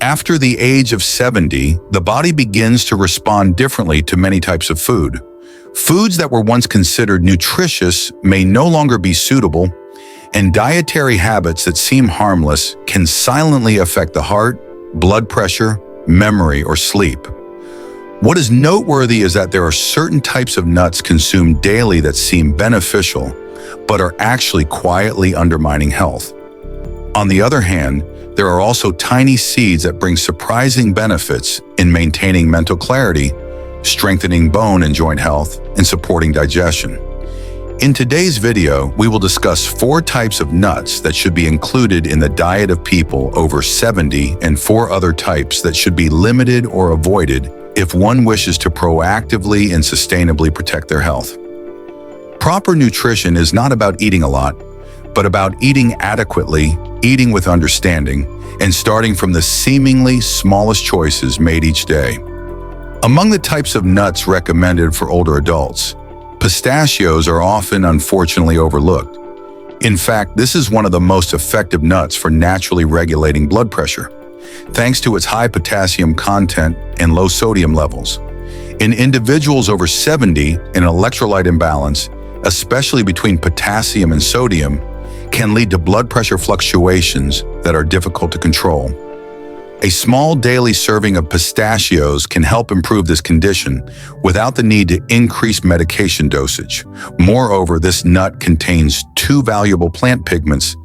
After the age of 70, the body begins to respond differently to many types of food. Foods that were once considered nutritious may no longer be suitable, and dietary habits that seem harmless can silently affect the heart, blood pressure, memory, or sleep. What is noteworthy is that there are certain types of nuts consumed daily that seem beneficial, but are actually quietly undermining health. On the other hand, there are also tiny seeds that bring surprising benefits in maintaining mental clarity, strengthening bone and joint health, and supporting digestion. In today's video, we will discuss 4 types of nuts that should be included in the diet of people over 70 and 4 other types that should be limited or avoided if one wishes to proactively and sustainably protect their health. Proper nutrition is not about eating a lot, but about eating adequately, eating with understanding, and starting from the seemingly smallest choices made each day. Among the types of nuts recommended for older adults, pistachios are often unfortunately overlooked. In fact, this is one of the most effective nuts for naturally regulating blood pressure, thanks to its high potassium content and low sodium levels. In individuals over 70, an electrolyte imbalance, especially between potassium and sodium, can lead to blood pressure fluctuations that are difficult to control. A small daily serving of pistachios can help improve this condition without the need to increase medication dosage. Moreover, this nut contains 2 valuable plant pigments,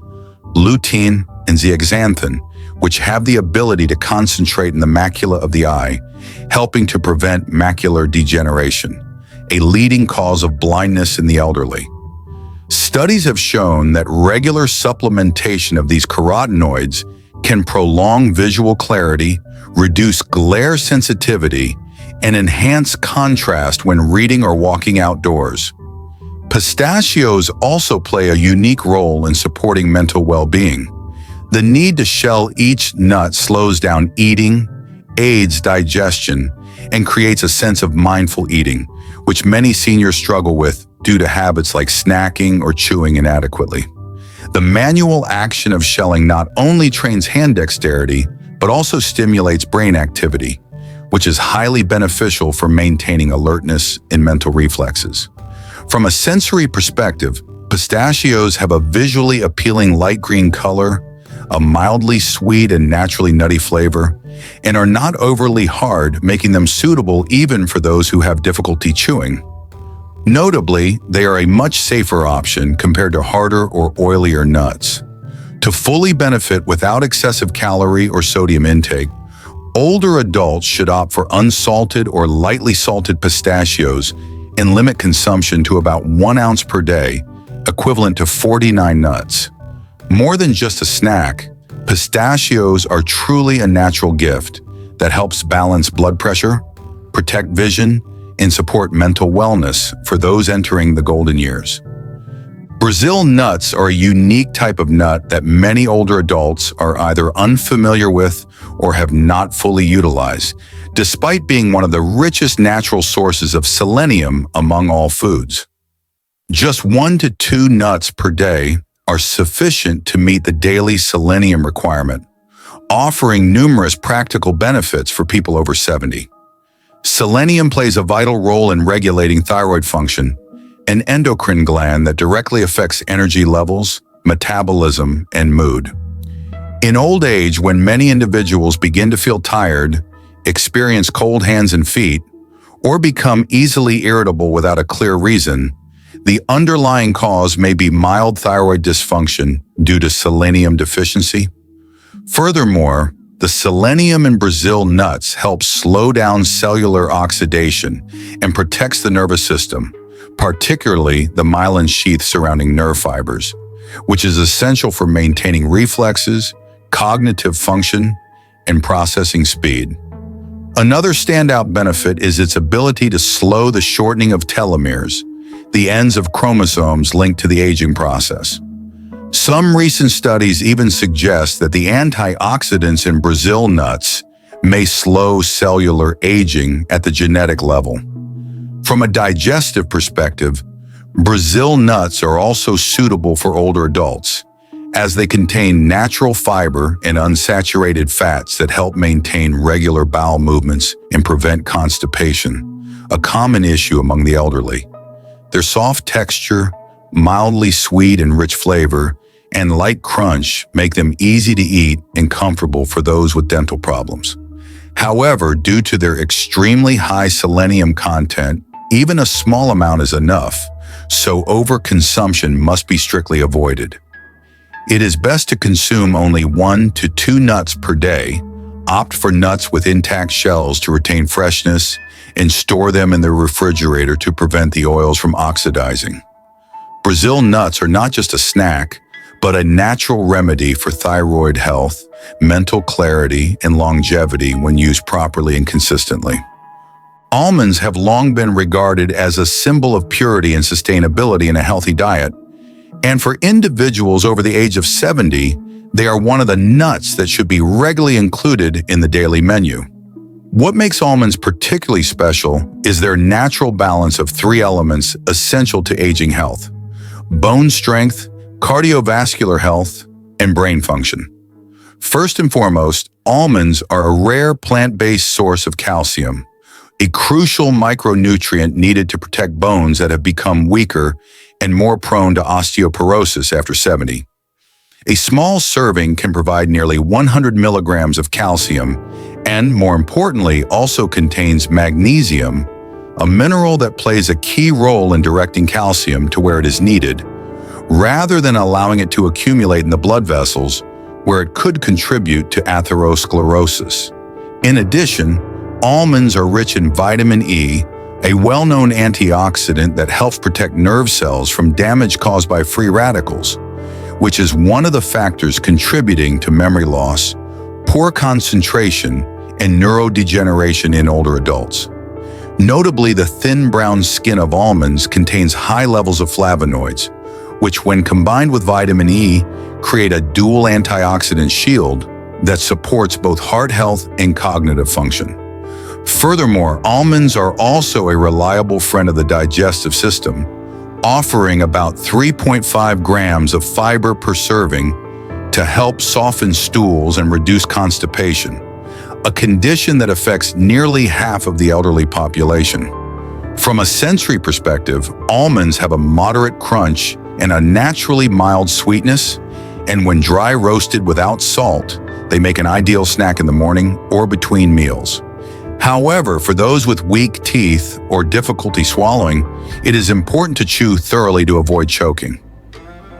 lutein and zeaxanthin, which have the ability to concentrate in the macula of the eye, helping to prevent macular degeneration, a leading cause of blindness in the elderly. Studies have shown that regular supplementation of these carotenoids can prolong visual clarity, reduce glare sensitivity, and enhance contrast when reading or walking outdoors. Pistachios also play a unique role in supporting mental well-being. The need to shell each nut slows down eating, aids digestion, and creates a sense of mindful eating, which many seniors struggle with due to habits like snacking or chewing inadequately. The manual action of shelling not only trains hand dexterity, but also stimulates brain activity, which is highly beneficial for maintaining alertness and mental reflexes. From a sensory perspective, pistachios have a visually appealing light green color, a mildly sweet and naturally nutty flavor, and are not overly hard, making them suitable even for those who have difficulty chewing. Notably, they are a much safer option compared to harder or oilier nuts. To fully benefit without excessive calorie or sodium intake, older adults should opt for unsalted or lightly salted pistachios and limit consumption to about 1 ounce per day, equivalent to 49 nuts. More than just a snack, pistachios are truly a natural gift that helps balance blood pressure, protect vision, and support mental wellness for those entering the golden years. Brazil nuts are a unique type of nut that many older adults are either unfamiliar with or have not fully utilized, despite being one of the richest natural sources of selenium among all foods. Just 1 to 2 nuts per day are sufficient to meet the daily selenium requirement, offering numerous practical benefits for people over 70. Selenium plays a vital role in regulating thyroid function, an endocrine gland that directly affects energy levels, metabolism, and mood. In old age, when many individuals begin to feel tired, experience cold hands and feet, or become easily irritable without a clear reason, the underlying cause may be mild thyroid dysfunction due to selenium deficiency. Furthermore, the selenium in Brazil nuts helps slow down cellular oxidation and protects the nervous system, particularly the myelin sheath surrounding nerve fibers, which is essential for maintaining reflexes, cognitive function, and processing speed. Another standout benefit is its ability to slow the shortening of telomeres, the ends of chromosomes linked to the aging process. Some recent studies even suggest that the antioxidants in Brazil nuts may slow cellular aging at the genetic level. From a digestive perspective, Brazil nuts are also suitable for older adults, as they contain natural fiber and unsaturated fats that help maintain regular bowel movements and prevent constipation, a common issue among the elderly. Their soft texture, mildly sweet and rich flavor, and light crunch make them easy to eat and comfortable for those with dental problems. However, due to their extremely high selenium content, even a small amount is enough, so overconsumption must be strictly avoided. It is best to consume only 1 to 2 nuts per day, opt for nuts with intact shells to retain freshness, and store them in the refrigerator to prevent the oils from oxidizing. Brazil nuts are not just a snack, but a natural remedy for thyroid health, mental clarity, and longevity when used properly and consistently. Almonds have long been regarded as a symbol of purity and sustainability in a healthy diet, and for individuals over the age of 70, they are one of the nuts that should be regularly included in the daily menu. What makes almonds particularly special is their natural balance of 3 elements essential to aging health: bone strength, cardiovascular health, and brain function. First and foremost, almonds are a rare plant-based source of calcium, a crucial micronutrient needed to protect bones that have become weaker and more prone to osteoporosis after 70. A small serving can provide nearly 100 milligrams of calcium and, more importantly, also contains magnesium, a mineral that plays a key role in directing calcium to where it is needed, rather than allowing it to accumulate in the blood vessels, where it could contribute to atherosclerosis. In addition, almonds are rich in vitamin E, a well-known antioxidant that helps protect nerve cells from damage caused by free radicals, which is one of the factors contributing to memory loss, poor concentration, and neurodegeneration in older adults. Notably, the thin brown skin of almonds contains high levels of flavonoids, which when combined with vitamin E, create a dual antioxidant shield that supports both heart health and cognitive function. Furthermore, almonds are also a reliable friend of the digestive system, offering about 3.5 grams of fiber per serving to help soften stools and reduce constipation, a condition that affects nearly half of the elderly population. From a sensory perspective, almonds have a moderate crunch and a naturally mild sweetness, and when dry roasted without salt, they make an ideal snack in the morning or between meals. However, for those with weak teeth or difficulty swallowing, it is important to chew thoroughly to avoid choking.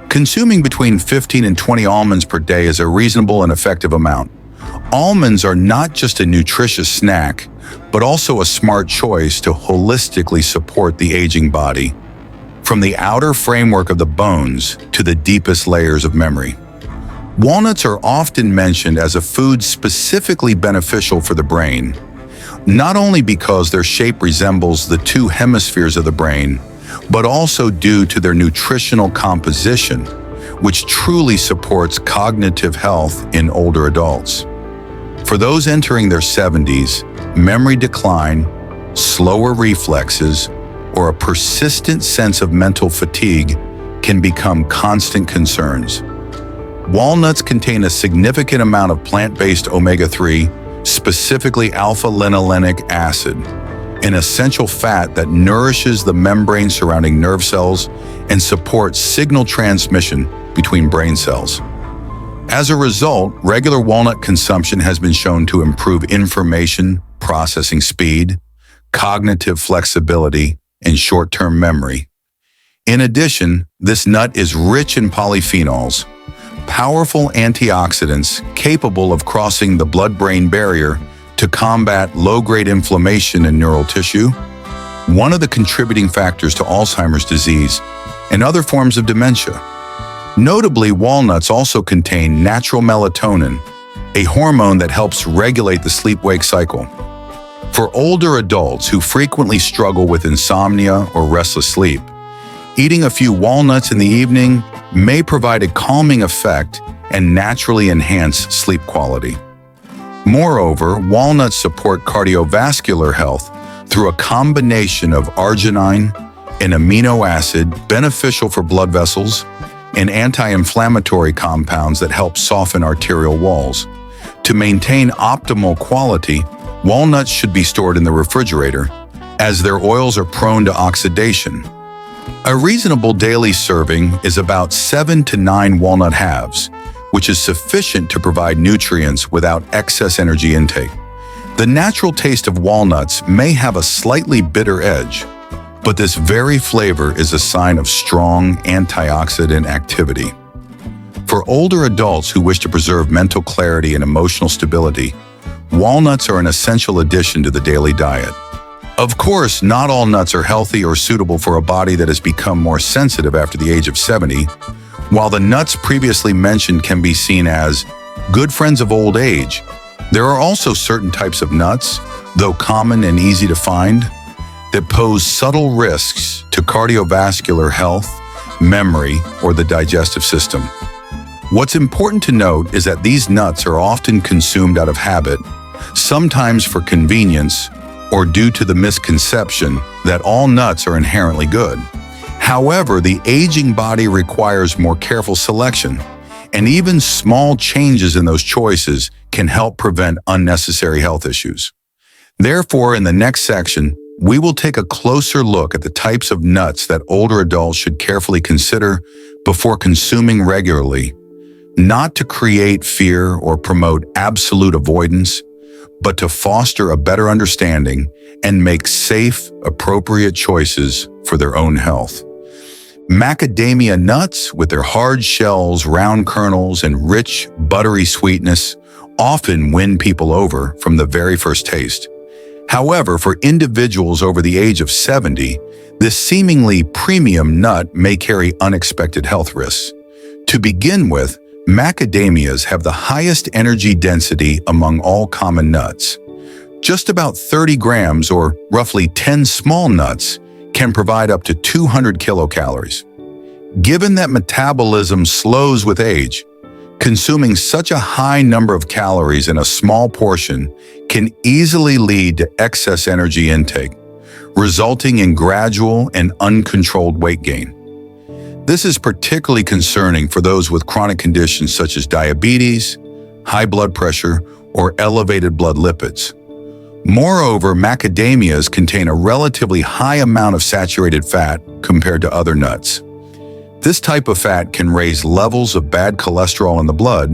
Consuming between 15 and 20 almonds per day is a reasonable and effective amount. Almonds are not just a nutritious snack, but also a smart choice to holistically support the aging body, from the outer framework of the bones to the deepest layers of memory. Walnuts are often mentioned as a food specifically beneficial for the brain, not only because their shape resembles the 2 hemispheres of the brain, but also due to their nutritional composition, which truly supports cognitive health in older adults. For those entering their 70s, memory decline, slower reflexes, or a persistent sense of mental fatigue can become constant concerns. Walnuts contain a significant amount of plant-based omega-3, specifically alpha-linolenic acid, an essential fat that nourishes the membrane surrounding nerve cells and supports signal transmission between brain cells. As a result, regular walnut consumption has been shown to improve information processing speed, cognitive flexibility, and short-term memory. In addition, this nut is rich in polyphenols, powerful antioxidants capable of crossing the blood-brain barrier to combat low-grade inflammation in neural tissue, one of the contributing factors to Alzheimer's disease and other forms of dementia. Notably, walnuts also contain natural melatonin, a hormone that helps regulate the sleep-wake cycle. For older adults who frequently struggle with insomnia or restless sleep, eating a few walnuts in the evening may provide a calming effect and naturally enhance sleep quality. Moreover, walnuts support cardiovascular health through a combination of arginine, an amino acid beneficial for blood vessels, and anti-inflammatory compounds that help soften arterial walls. To maintain optimal quality, walnuts should be stored in the refrigerator, as their oils are prone to oxidation. A reasonable daily serving is about 7 to 9 walnut halves, which is sufficient to provide nutrients without excess energy intake. The natural taste of walnuts may have a slightly bitter edge, but this very flavor is a sign of strong antioxidant activity. For older adults who wish to preserve mental clarity and emotional stability, walnuts are an essential addition to the daily diet. Of course, not all nuts are healthy or suitable for a body that has become more sensitive after the age of 70. While the nuts previously mentioned can be seen as good friends of old age, there are also certain types of nuts, though common and easy to find, that pose subtle risks to cardiovascular health, memory, or the digestive system. What's important to note is that these nuts are often consumed out of habit, sometimes for convenience, or due to the misconception that all nuts are inherently good. However, the aging body requires more careful selection, and even small changes in those choices can help prevent unnecessary health issues. Therefore, in the next section, we will take a closer look at the types of nuts that older adults should carefully consider before consuming regularly, not to create fear or promote absolute avoidance, but to foster a better understanding and make safe, appropriate choices for their own health. Macadamia nuts, with their hard shells, round kernels, and rich, buttery sweetness, often win people over from the very first taste. However, for individuals over the age of 70, this seemingly premium nut may carry unexpected health risks. To begin with, macadamias have the highest energy density among all common nuts. Just about 30 grams, or roughly 10 small nuts, can provide up to 200 kilocalories. Given that metabolism slows with age, consuming such a high number of calories in a small portion can easily lead to excess energy intake, resulting in gradual and uncontrolled weight gain. This is particularly concerning for those with chronic conditions such as diabetes, high blood pressure, or elevated blood lipids. Moreover, macadamias contain a relatively high amount of saturated fat compared to other nuts. This type of fat can raise levels of bad cholesterol in the blood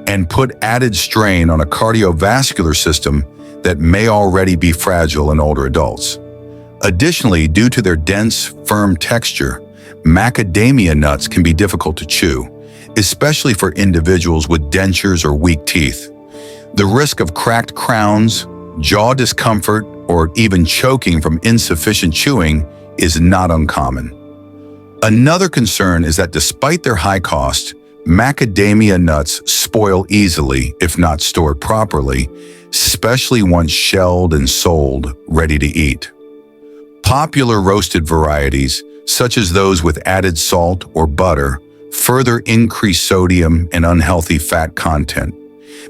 and put added strain on a cardiovascular system that may already be fragile in older adults. Additionally, due to their dense, firm texture, macadamia nuts can be difficult to chew, especially for individuals with dentures or weak teeth. The risk of cracked crowns, jaw discomfort, or even choking from insufficient chewing is not uncommon. Another concern is that despite their high cost, macadamia nuts spoil easily if not stored properly, especially once shelled and sold ready to eat. Popular roasted varieties, such as those with added salt or butter, further increase sodium and unhealthy fat content,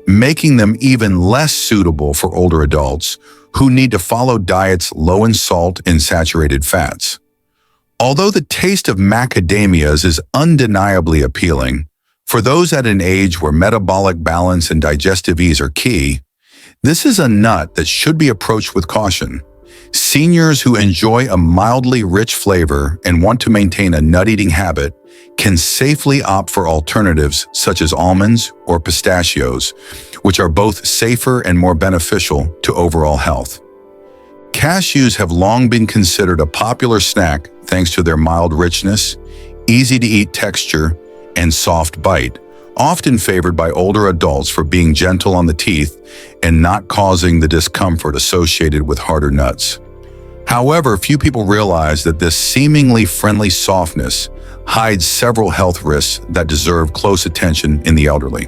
making them even less suitable for older adults who need to follow diets low in salt and saturated fats. Although the taste of macadamias is undeniably appealing, for those at an age where metabolic balance and digestive ease are key, this is a nut that should be approached with caution. Seniors who enjoy a mildly rich flavor and want to maintain a nut-eating habit can safely opt for alternatives such as almonds or pistachios, which are both safer and more beneficial to overall health. Cashews have long been considered a popular snack thanks to their mild richness, easy-to-eat texture, and soft bite, often favored by older adults for being gentle on the teeth and not causing the discomfort associated with harder nuts. However, few people realize that this seemingly friendly softness hides several health risks that deserve close attention in the elderly.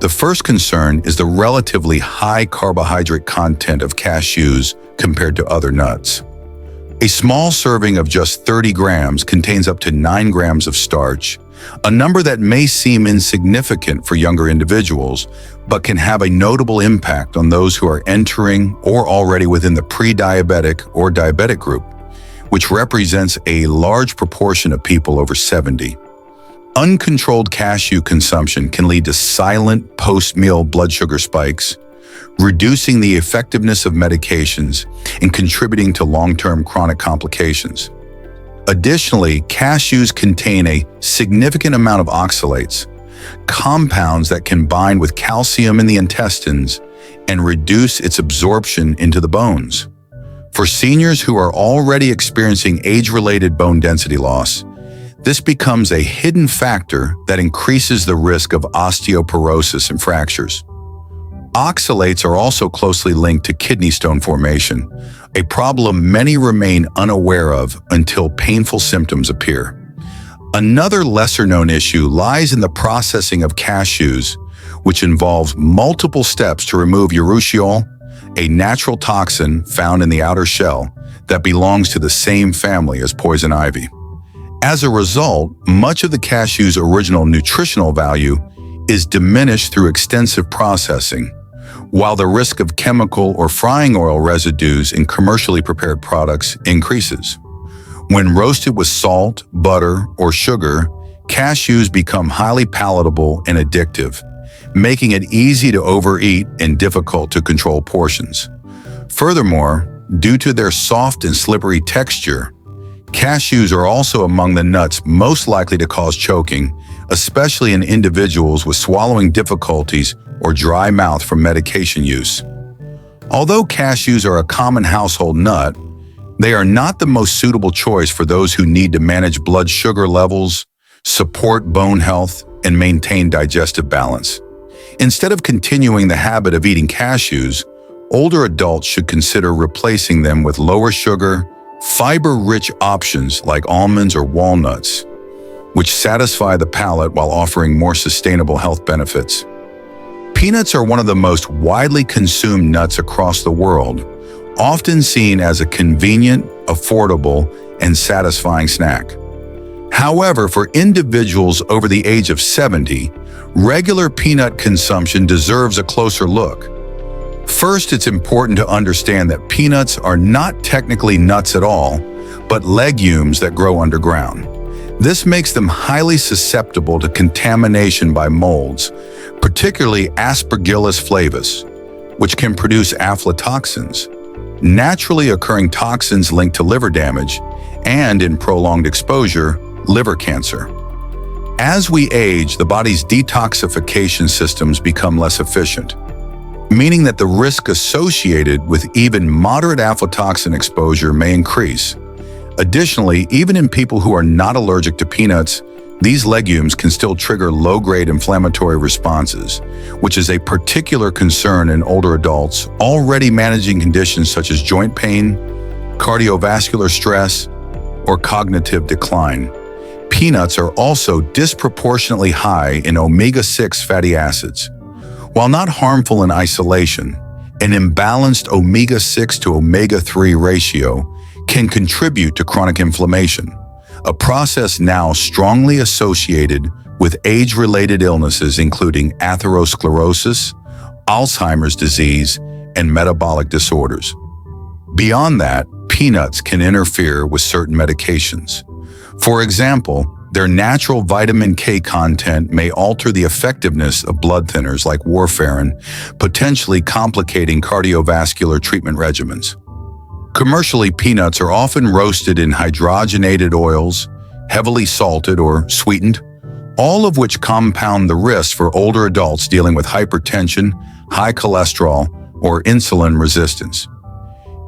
The first concern is the relatively high carbohydrate content of cashews compared to other nuts. A small serving of just 30 grams contains up to 9 grams of starch, a number that may seem insignificant for younger individuals, but can have a notable impact on those who are entering or already within the pre-diabetic or diabetic group, which represents a large proportion of people over 70. Uncontrolled cashew consumption can lead to silent post-meal blood sugar spikes, reducing the effectiveness of medications and contributing to long-term chronic complications. Additionally, cashews contain a significant amount of oxalates, compounds that can bind with calcium in the intestines and reduce its absorption into the bones. For seniors who are already experiencing age-related bone density loss, this becomes a hidden factor that increases the risk of osteoporosis and fractures. Oxalates are also closely linked to kidney stone formation, a problem many remain unaware of until painful symptoms appear. Another lesser-known issue lies in the processing of cashews, which involves multiple steps to remove urushiol, a natural toxin found in the outer shell that belongs to the same family as poison ivy. As a result, much of the cashew's original nutritional value is diminished through extensive processing, while the risk of chemical or frying oil residues in commercially prepared products increases. When roasted with salt, butter, or sugar, cashews become highly palatable and addictive, making it easy to overeat and difficult to control portions. Furthermore, due to their soft and slippery texture, cashews are also among the nuts most likely to cause choking, especially in individuals with swallowing difficulties or dry mouth from medication use. Although cashews are a common household nut, they are not the most suitable choice for those who need to manage blood sugar levels, support bone health, and maintain digestive balance. Instead of continuing the habit of eating cashews, older adults should consider replacing them with lower sugar, fiber-rich options like almonds or walnuts, which satisfy the palate while offering more sustainable health benefits. Peanuts are one of the most widely consumed nuts across the world, often seen as a convenient, affordable, and satisfying snack. However, for individuals over the age of 70, regular peanut consumption deserves a closer look. First, it's important to understand that peanuts are not technically nuts at all, but legumes that grow underground. This makes them highly susceptible to contamination by molds, particularly Aspergillus flavus, which can produce aflatoxins, naturally occurring toxins linked to liver damage, and in prolonged exposure, liver cancer. As we age, the body's detoxification systems become less efficient, meaning that the risk associated with even moderate aflatoxin exposure may increase. Additionally, even in people who are not allergic to peanuts, these legumes can still trigger low-grade inflammatory responses, which is a particular concern in older adults already managing conditions such as joint pain, cardiovascular stress, or cognitive decline. Peanuts are also disproportionately high in omega-6 fatty acids. While not harmful in isolation, an imbalanced omega-6 to omega-3 ratio can contribute to chronic inflammation, a process now strongly associated with age-related illnesses including atherosclerosis, Alzheimer's disease, and metabolic disorders. Beyond that, peanuts can interfere with certain medications. For example, their natural vitamin K content may alter the effectiveness of blood thinners like warfarin, potentially complicating cardiovascular treatment regimens. Commercially, peanuts are often roasted in hydrogenated oils, heavily salted or sweetened, all of which compound the risk for older adults dealing with hypertension, high cholesterol, or insulin resistance.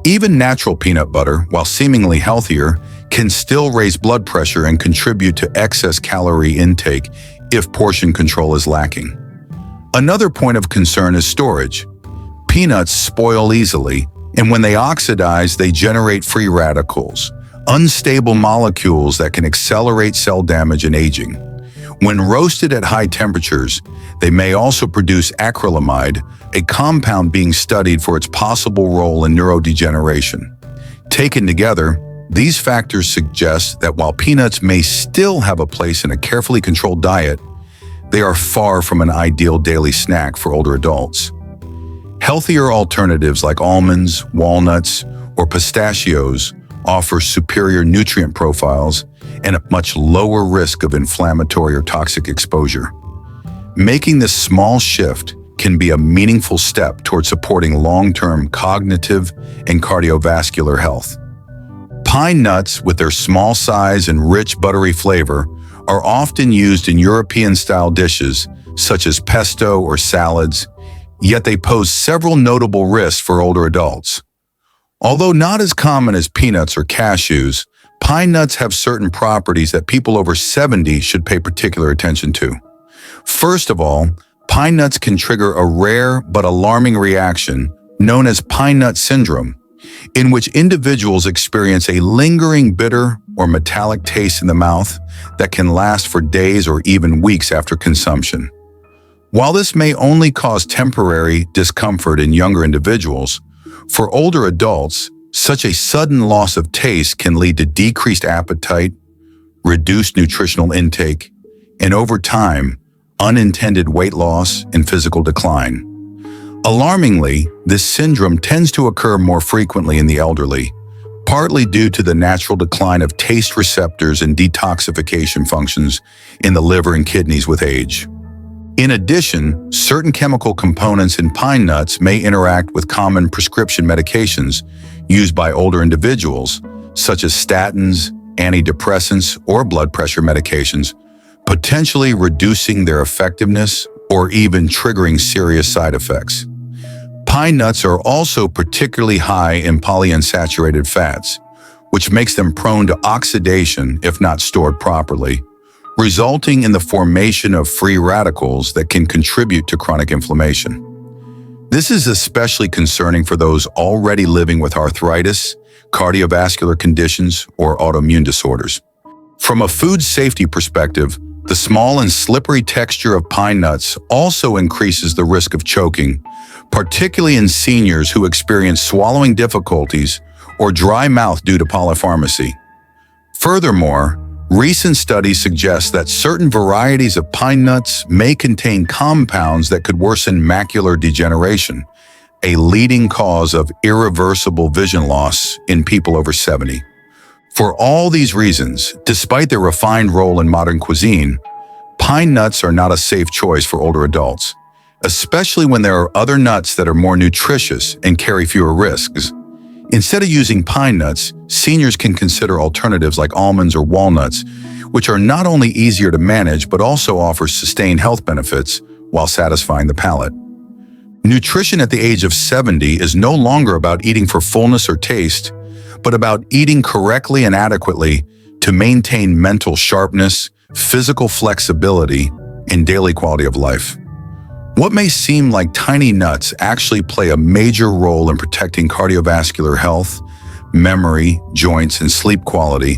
Even natural peanut butter, while seemingly healthier, can still raise blood pressure and contribute to excess calorie intake if portion control is lacking. Another point of concern is storage. Peanuts spoil easily, and when they oxidize, they generate free radicals, unstable molecules that can accelerate cell damage and aging. When roasted at high temperatures, they may also produce acrylamide, a compound being studied for its possible role in neurodegeneration. Taken together, these factors suggest that while peanuts may still have a place in a carefully controlled diet, they are far from an ideal daily snack for older adults. Healthier alternatives like almonds, walnuts, or pistachios offer superior nutrient profiles and a much lower risk of inflammatory or toxic exposure. Making this small shift can be a meaningful step toward supporting long-term cognitive and cardiovascular health. Pine nuts, with their small size and rich buttery flavor, are often used in European-style dishes such as pesto or salads, yet they pose several notable risks for older adults. Although not as common as peanuts or cashews, pine nuts have certain properties that people over 70 should pay particular attention to. First of all, pine nuts can trigger a rare but alarming reaction known as pine nut syndrome, in which individuals experience a lingering bitter or metallic taste in the mouth that can last for days or even weeks after consumption. While this may only cause temporary discomfort in younger individuals, for older adults, such a sudden loss of taste can lead to decreased appetite, reduced nutritional intake, and over time, unintended weight loss and physical decline. Alarmingly, this syndrome tends to occur more frequently in the elderly, partly due to the natural decline of taste receptors and detoxification functions in the liver and kidneys with age. In addition, certain chemical components in pine nuts may interact with common prescription medications used by older individuals, such as statins, antidepressants, or blood pressure medications, potentially reducing their effectiveness or even triggering serious side effects. Pine nuts are also particularly high in polyunsaturated fats, which makes them prone to oxidation if not stored properly, resulting in the formation of free radicals that can contribute to chronic inflammation. This is especially concerning for those already living with arthritis, cardiovascular conditions, or autoimmune disorders. From a food safety perspective, the small and slippery texture of pine nuts also increases the risk of choking, particularly in seniors who experience swallowing difficulties or dry mouth due to polypharmacy. Furthermore, recent studies suggest that certain varieties of pine nuts may contain compounds that could worsen macular degeneration, a leading cause of irreversible vision loss in people over 70. For all these reasons, despite their refined role in modern cuisine, pine nuts are not a safe choice for older adults, especially when there are other nuts that are more nutritious and carry fewer risks. Instead of using pine nuts, seniors can consider alternatives like almonds or walnuts, which are not only easier to manage but also offer sustained health benefits while satisfying the palate. Nutrition at the age of 70 is no longer about eating for fullness or taste, but about eating correctly and adequately to maintain mental sharpness, physical flexibility, and daily quality of life. What may seem like tiny nuts actually play a major role in protecting cardiovascular health, memory, joints, and sleep quality,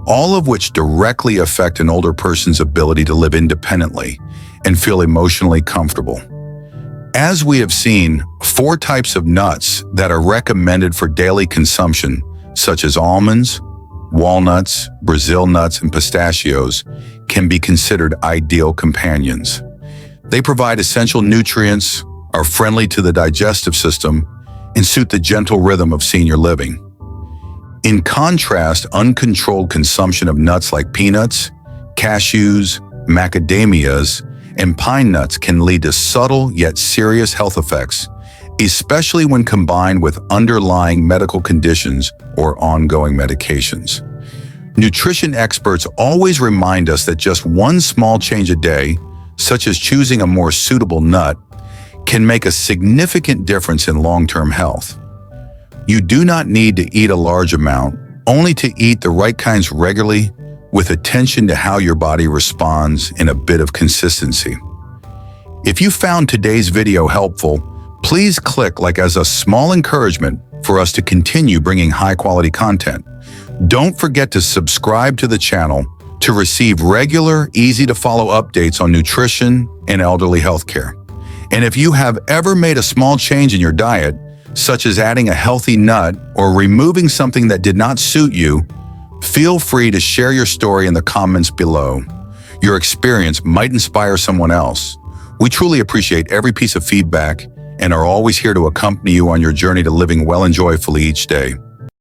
all of which directly affect an older person's ability to live independently and feel emotionally comfortable. As we have seen, 4 types of nuts that are recommended for daily consumption, such as almonds, walnuts, Brazil nuts, and pistachios, can be considered ideal companions. They provide essential nutrients, are friendly to the digestive system, and suit the gentle rhythm of senior living. In contrast, uncontrolled consumption of nuts like peanuts, cashews, macadamias, and pine nuts can lead to subtle yet serious health effects, especially when combined with underlying medical conditions or ongoing medications. Nutrition experts always remind us that just one small change a day, such as choosing a more suitable nut, can make a significant difference in long-term health. You do not need to eat a large amount, only to eat the right kinds regularly with attention to how your body responds and a bit of consistency. If you found today's video helpful, please click like as a small encouragement for us to continue bringing high-quality content. Don't forget to subscribe to the channel to receive regular, easy-to-follow updates on nutrition and elderly healthcare. And if you have ever made a small change in your diet, such as adding a healthy nut or removing something that did not suit you, feel free to share your story in the comments below. Your experience might inspire someone else. We truly appreciate every piece of feedback and are always here to accompany you on your journey to living well and joyfully each day.